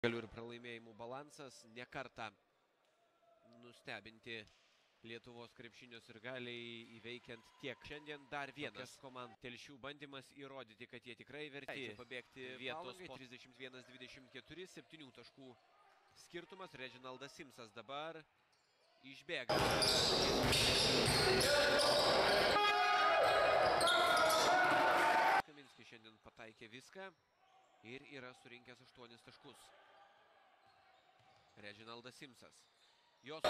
Galių ir pralaimėjimų balansas ne kartą nustebinti Lietuvos krepšinio sirgaliai įveikiant tiek. Šiandien dar vienas komandų Telšių bandymas įrodyti, kad jie tikrai verti pabėgti vietos po 31-24, 7 taškų skirtumas. Reginaldas Simsas dabar išbėga. Kaminskis šiandien pataikė viską ir yra surinkęs 8 taškus. Reginaldas Simsas. Jos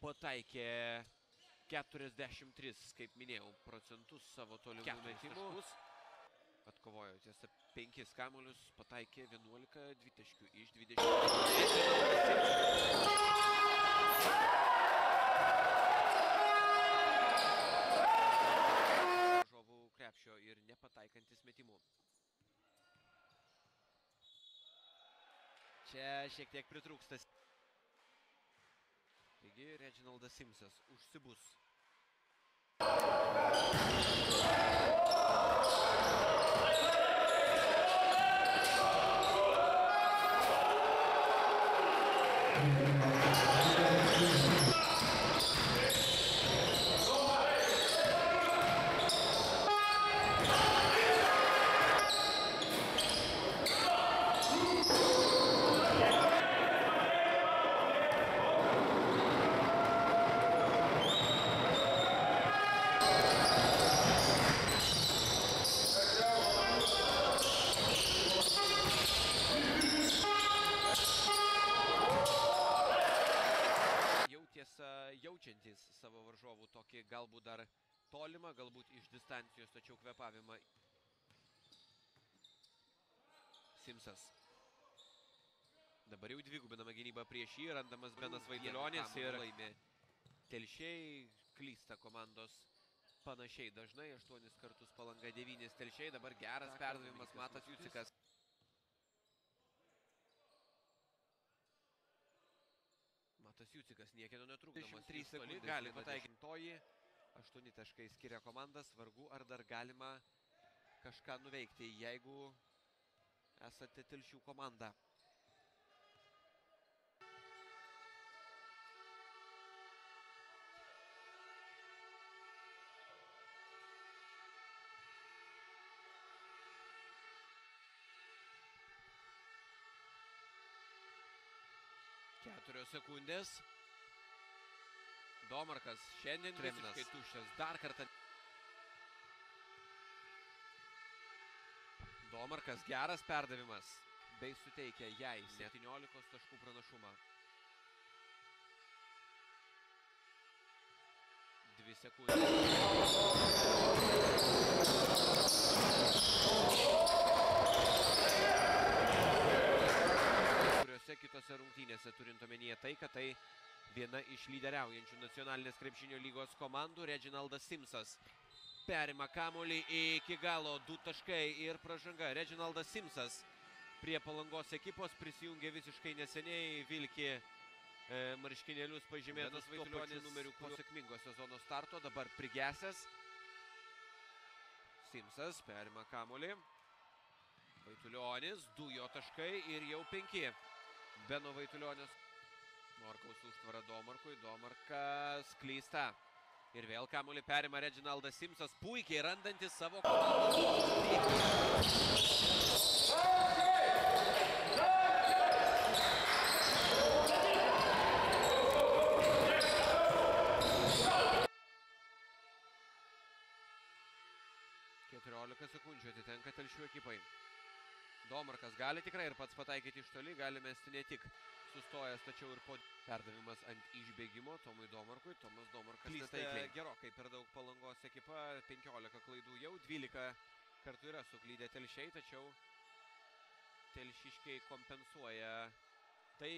pataikė 43, kaip minėjau, procentus savo tolimų metimų. Atkovojo tiesa 5 kamuolius, pataikė 11 dvitaškių iš 20. Varžovų krepšio ir nepataikantis metimų. Čia šiek tiek pritrūkstas. Taigi Reginaldas Simsas užsibus. Jaučiantis savo varžovų tokį galbūt dar tolimą, galbūt iš distancijos, tačiau kvepavimą. Simsas. Dabar jau dvigubinama gynyba prieš jį, randamas Benas Vaidilionis ir laimi. Telšiai klysta komandos panašiai dažnai, 8 kartus Palanga, 9 Telšiai, dabar geras perdavimas, Matas Jucikas. Matas Jucikas niekieno netrukdomas. 3 sekundės gali pataikintoji. 8 taškai skiria komandas. Vargu ar dar galima kažką nuveikti, jeigu esate Telšių komanda. Keturios sekundės. Domarkas šiandien visiškai tuščias. Dar kartą. Domarkas geras perdavimas. Bei suteikia jai 17 taškų pranašumą. 2 sekundės. Kitose rungtynėse, turint omenyje tai, kad tai viena iš lyderiaujančių nacionalinės krepšinio lygos komandų. Reginaldas Simsas perima kamuolį iki galo, 2 taškai ir pražanga. Reginaldas Simsas prie Palangos ekipos prisijungė visiškai neseniai, vilki marškinėlius pažymėtas Vaitulionis numerių po sėkmingo sezono starto, dabar prigesęs. Simsas perima kamuolį. Vaitulionis, 2 jo taškai ir jau 5. Beno Vaitulionis. Norkaus užtvara Domarkui. Domarkas klysta. Ir vėl kamuolį perima Reginaldas Simsas. Puikiai randantis savo komandos. 15 sekundžių atitenka Telšių ekipai. Domarkas gali tikrai ir pats pataikyti iš toli, gali mesti ne tik sustojęs, tačiau ir po perdavimas ant išbėgimo Tomui Domarkui. Tomas Domarkas netaikliai. Gerokai per daug Palangos ekipa, 15 klaidų jau, 12 kartų yra suklydę Telšiai, tačiau telšiškiai kompensuoja tai.